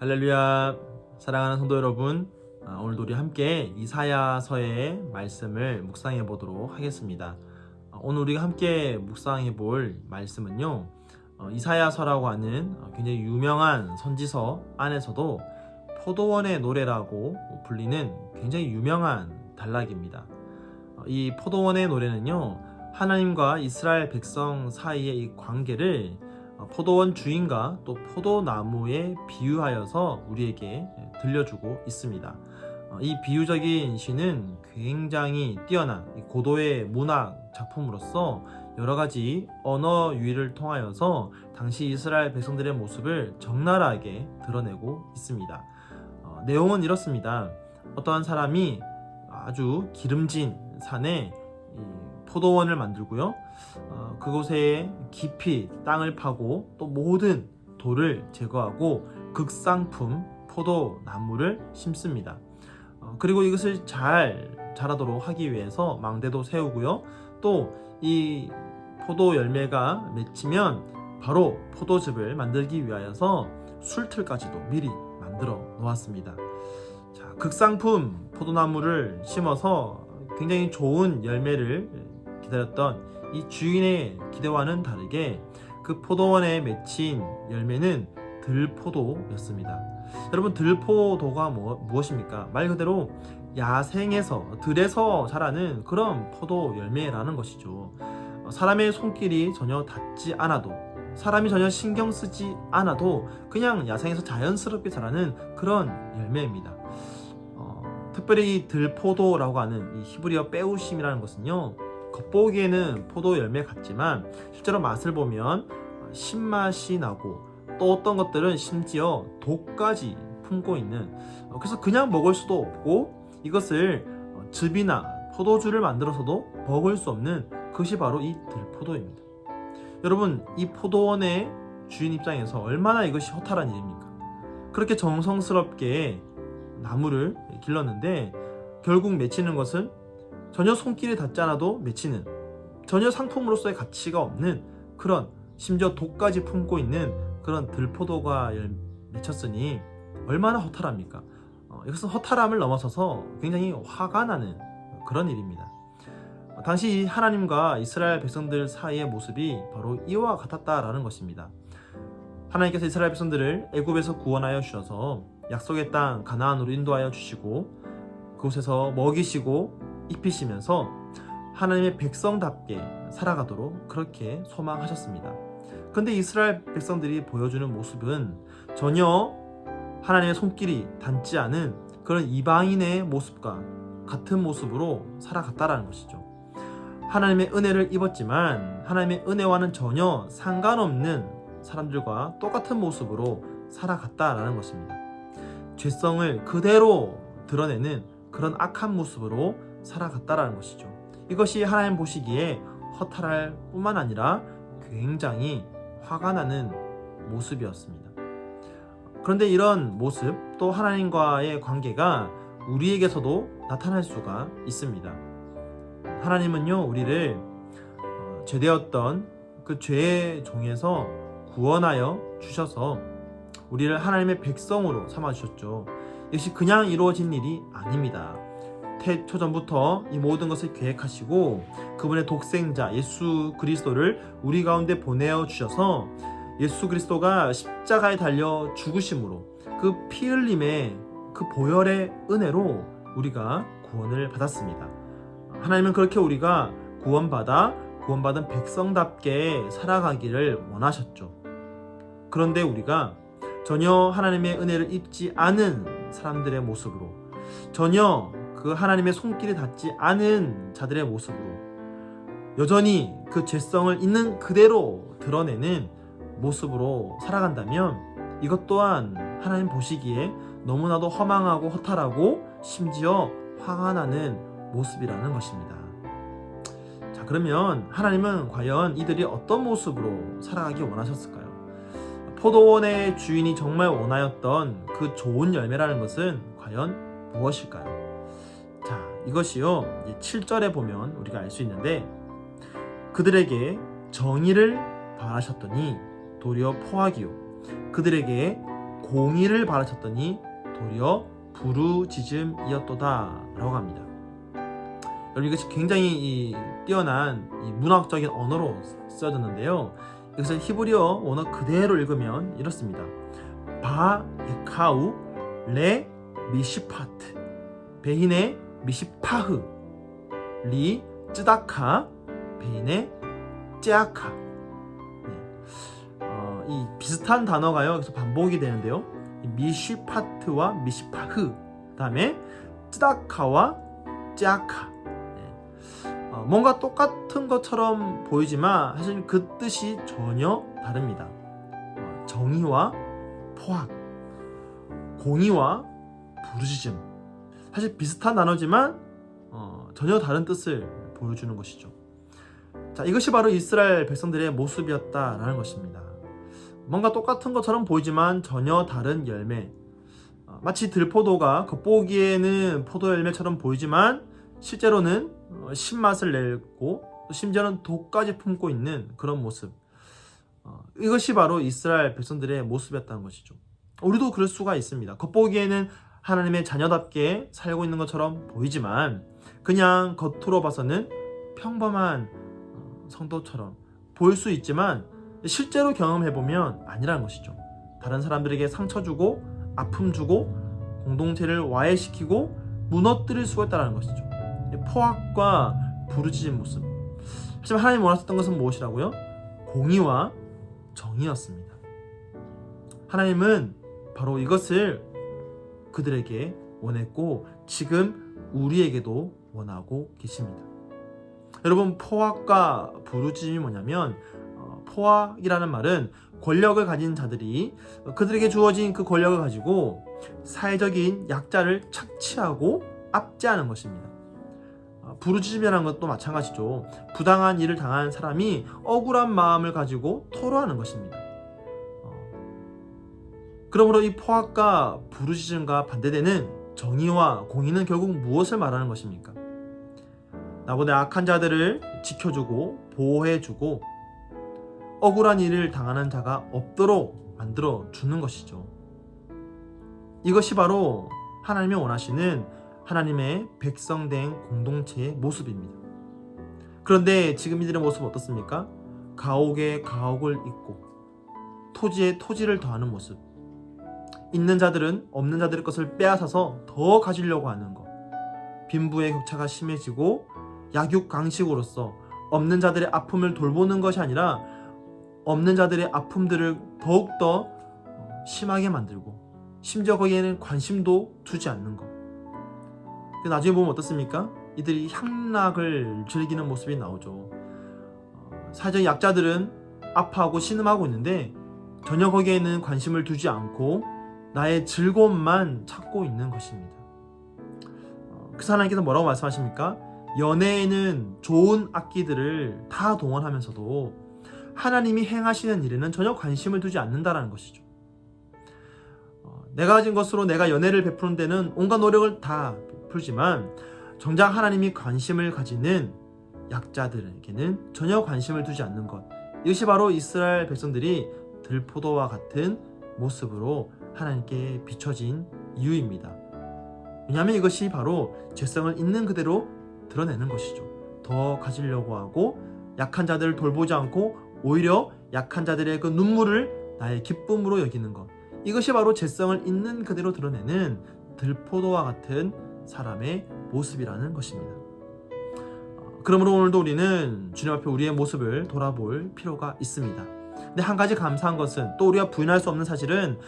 할렐루야. 사랑하는 성도 여러분, 오늘도 우리 함께 이사야서의 말씀을 묵상해 보도록 하겠습니다. 오늘 우리가 함께 묵상해 볼 말씀은요, 이사야서라고 하는 굉장히 유명한 선지서 안에서도 포도원의 노래라고 불리는 굉장히 유명한 단락입니다. 이 포도원의 노래는요, 하나님과 이스라엘 백성 사이의 이 관계를 포도원 주인과 또 포도나무에 비유하여서 우리에게 들려주고 있습니다. 이 비유적인 시는 굉장히 뛰어난 고도의 문학 작품으로서 여러 가지 언어 유희를 통하여서 당시 이스라엘 백성들의 모습을 적나라하게 드러내고 있습니다. 내용은 이렇습니다. 어떠한 사람이 아주 기름진 산에 포도원을 만들고요. 그곳에 깊이 땅을 파고 또 모든 돌을 제거하고 극상품 포도나무를 심습니다. 그리고 이것을 잘 자라도록 하기 위해서 망대도 세우고요. 또 이 포도 열매가 맺히면 바로 포도즙을 만들기 위하여서 술틀까지도 미리 만들어 놓았습니다. 자, 극상품 포도나무를 심어서 굉장히 좋은 열매를 기다렸던 이 주인의 기대와는 다르게 그 포도원에 맺힌 열매는 들포도였습니다. 여러분, 들포도가 무엇입니까? 말 그대로 야생에서 들에서 자라는 그런 포도 열매라는 것이죠. 사람의 손길이 전혀 닿지 않아도, 사람이 전혀 신경 쓰지 않아도 그냥 야생에서 자연스럽게 자라는 그런 열매입니다. 특별히 이 들포도라고 하는 이 히브리어 빼우심이라는 것은요, 겉보기에는 포도 열매 같지만 실제로 맛을 보면 신맛이 나고 또 어떤 것들은 심지어 독까지 품고 있는, 그래서 그냥 먹을 수도 없고 이것을 즙이나 포도주를 만들어서도 먹을 수 없는 그것이 바로 이 들포도입니다. 여러분, 이 포도원의 주인 입장에서 얼마나 이것이 허탈한 일입니까? 그렇게 정성스럽게 나무를 길렀는데 결국 맺히는 것은 전혀 손길이 닿지 않아도 맺히는, 전혀 상품으로서의 가치가 없는 그런, 심지어 독까지 품고 있는 그런 들포도가 맺혔으니 얼마나 허탈합니까? 이것은 허탈함을 넘어서서 굉장히 화가 나는 그런 일입니다. 당시 하나님과 이스라엘 백성들 사이의 모습이 바로 이와 같았다라는 것입니다. 하나님께서 이스라엘 백성들을 애굽에서 구원하여 주셔서 약속의 땅 가나안으로 인도하여 주시고 그곳에서 먹이시고 입히시면서 하나님의 백성답게 살아가도록 그렇게 소망하셨습니다. 그런데 이스라엘 백성들이 보여주는 모습은 전혀 하나님의 손길이 닿지 않은 그런 이방인의 모습과 같은 모습으로 살아갔다라는 것이죠. 하나님의 은혜를 입었지만 하나님의 은혜와는 전혀 상관없는 사람들과 똑같은 모습으로 살아갔다라는 것입니다. 죄성을 그대로 드러내는 그런 악한 모습으로 살아갔다라는 것이죠. 이것이 하나님 보시기에 허탈할 뿐만 아니라 굉장히 화가 나는 모습이었습니다. 그런데 이런 모습, 또 하나님과의 관계가 우리에게서도 나타날 수가 있습니다. 하나님은요, 우리를 죄되었던 그 죄의 종에서 구원하여 주셔서 우리를 하나님의 백성으로 삼아주셨죠. 이것이 그냥 이루어진 일이 아닙니다. 태초전부터 이 모든 것을 계획하시고 그분의 독생자 예수 그리스도를 우리 가운데 보내어 주셔서 예수 그리스도가 십자가에 달려 죽으심으로 그 피 흘림의 그 보혈의 은혜로 우리가 구원을 받았습니다. 하나님은 그렇게 우리가 구원받은 백성답게 살아가기를 원하셨죠. 그런데 우리가 전혀 하나님의 은혜를 입지 않은 사람들의 모습으로, 전혀 그 하나님의 손길이 닿지 않은 자들의 모습으로 여전히 그 죄성을 있는 그대로 드러내는 모습으로 살아간다면 이것 또한 하나님 보시기에 너무나도 허망하고 허탈하고 심지어 화가 나는 모습이라는 것입니다. 자, 그러면 하나님은 과연 이들이 어떤 모습으로 살아가기 원하셨을까요? 포도원의 주인이 정말 원하였던 그 좋은 열매라는 것은 과연 무엇일까요? 자, 이것이요, 7절에 보면 우리가 알 수 있는데, 그들에게 정의를 바라셨더니 도리어 포악이요 그들에게 공의를 바라셨더니 도리어 부르짖음이었도다 라고 합니다. 여러분, 이것이 굉장히 뛰어난 문학적인 언어로 쓰여졌는데요. 이것을 히브리어 원어 그대로 읽으면 이렇습니다. 바 예카우 레 미시파트 베히네 미시파흐 리 쯔다카 베히네 째아카. 이 비슷한 단어가요 그래서 반복이 되는데요. 미시파트와 미시파흐, 그다음에 쯔다카와 째아카. 뭔가 똑같은 것처럼 보이지만 사실 그 뜻이 전혀 다릅니다. 정의와 포악, 공의와 부르짖음, 사실 비슷한 단어지만 전혀 다른 뜻을 보여주는 것이죠. 자, 이것이 바로 이스라엘 백성들의 모습이었다라는 것입니다. 뭔가 똑같은 것처럼 보이지만 전혀 다른 열매, 마치 들포도가 겉보기에는 포도 열매처럼 보이지만 실제로는 신맛을 내고 심지어는 독까지 품고 있는 그런 모습, 이것이 바로 이스라엘 백성들의 모습이었다는 것이죠. 우리도 그럴 수가 있습니다. 겉보기에는 하나님의 자녀답게 살고 있는 것처럼 보이지만 그냥 겉으로 봐서는 평범한 성도처럼 보일 수 있지만 실제로 경험해보면 아니라는 것이죠. 다른 사람들에게 상처 주고 아픔 주고 공동체를 와해시키고 무너뜨릴 수가 있다는 것이죠. 포악과 부르짖은 모습. 하지만 하나님이 원하셨던 것은 무엇이라고요? 공의와 정의였습니다. 하나님은 바로 이것을 그들에게 원했고 지금 우리에게도 원하고 계십니다. 여러분, 포악과 부르짖음이 뭐냐면, 포악이라는 말은 권력을 가진 자들이 그들에게 주어진 그 권력을 가지고 사회적인 약자를 착취하고 압제하는 것입니다. 부르짖음이라는 것도 마찬가지죠. 부당한 일을 당한 사람이 억울한 마음을 가지고 토로하는 것입니다. 그러므로 이 포악과 부르짖음과 반대되는 정의와 공의는 결국 무엇을 말하는 것입니까? 나보다 악한 자들을 지켜주고 보호해주고 억울한 일을 당하는 자가 없도록 만들어 주는 것이죠. 이것이 바로 하나님이 원하시는 하나님의 백성된 공동체의 모습입니다. 그런데 지금 이들의 모습은 어떻습니까? 가옥에 가옥을 잇고 토지에 토지를 더하는 모습. 있는 자들은 없는 자들의 것을 빼앗아서 더 가지려고 하는 것. 빈부의 격차가 심해지고 약육강식으로서 없는 자들의 아픔을 돌보는 것이 아니라 없는 자들의 아픔들을 더욱더 심하게 만들고 심지어 거기에는 관심도 두지 않는 것. 나중에 보면 어떻습니까? 이들이 향락을 즐기는 모습이 나오죠. 사회적 약자들은 아파하고 신음하고 있는데 전혀 거기에는 관심을 두지 않고 나의 즐거움만 찾고 있는 것입니다. 그래서 하나님께서 뭐라고 말씀하십니까? 연애에는 좋은 악기들을 다 동원하면서도 하나님이 행하시는 일에는 전혀 관심을 두지 않는다라는 것이죠. 내가 가진 것으로 내가 연애를 베푸는 데는 온갖 노력을 다 베풀지만 정작 하나님이 관심을 가지는 약자들에게는 전혀 관심을 두지 않는 것. 이것이 바로 이스라엘 백성들이 들포도와 같은 모습으로 하나님께 비춰진 이유입니다. 왜냐하면 이것이 바로 죄성을 있는 그대로 드러내는 것이죠. 더 가지려고 하고 약한 자들을 돌보지 않고 오히려 약한 자들의 그 눈물을 나의 기쁨으로 여기는 것. 이것이 바로 죄성을 있는 그대로 드러내는 들포도와 같은 사람의 모습이라는 것입니다. 그러므로 오늘도 우리는 주님 앞에 우리의 모습을 돌아볼 필요가 있습니다. 근데 한 가지 감사한 것은, 또 우리가 부인할 수 없는 사실은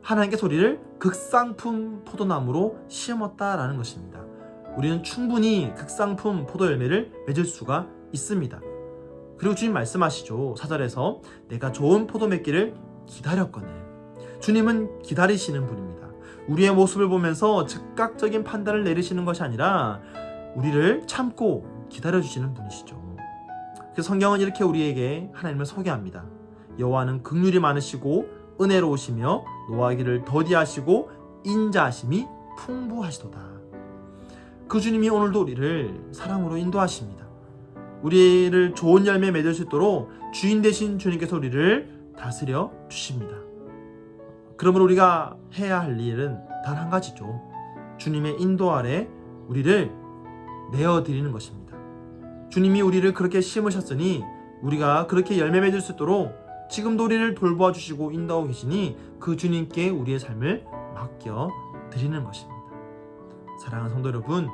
하나님께서 우리를 극상품 포도나무로 심었다라는 것입니다. 우리는 충분히 극상품 포도 열매를 맺을 수가 있습니다. 그리고 주님 말씀하시죠. 4절에서 내가 좋은 포도 맺기를 기다렸거늘. 주님은 기다리시는 분입니다. 우리의 모습을 보면서 즉각적인 판단을 내리시는 것이 아니라 우리를 참고 기다려주시는 분이시죠. 그래서 성경은 이렇게 우리에게 하나님을 소개합니다. 여호와는 긍휼이 많으시고 은혜로우시며 노하기를 더디하시고 인자하심이 풍부하시도다. 그 주님이 오늘도 우리를 사랑으로 인도하십니다. 우리를 좋은 열매 맺을 수 있도록 주인 되신 주님께서 우리를 다스려 주십니다. 그러므로 우리가 해야 할 일은 단 한 가지죠. 주님의 인도 아래 우리를 내어드리는 것입니다. 주님이 우리를 그렇게 심으셨으니 우리가 그렇게 열매 맺을 수 있도록 지금도 우리를 돌보아 주시고 인도하고 계시니 그 주님께 우리의 삶을 맡겨 드리는 것입니다. 사랑하는 성도 여러분,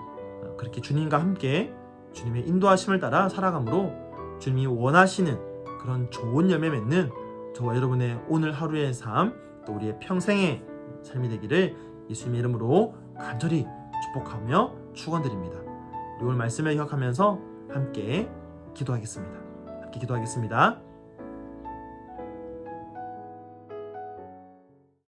그렇게 주님과 함께 주님의 인도하심을 따라 살아감으로 주님이 원하시는 그런 좋은 열매 맺는 저와 여러분의 오늘 하루의 삶, 또 우리의 평생의 삶이 되기를 예수님의 이름으로 간절히 축복하며 축원드립니다. 오늘 말씀을 기억하면서 함께 기도하겠습니다. 함께 기도하겠습니다.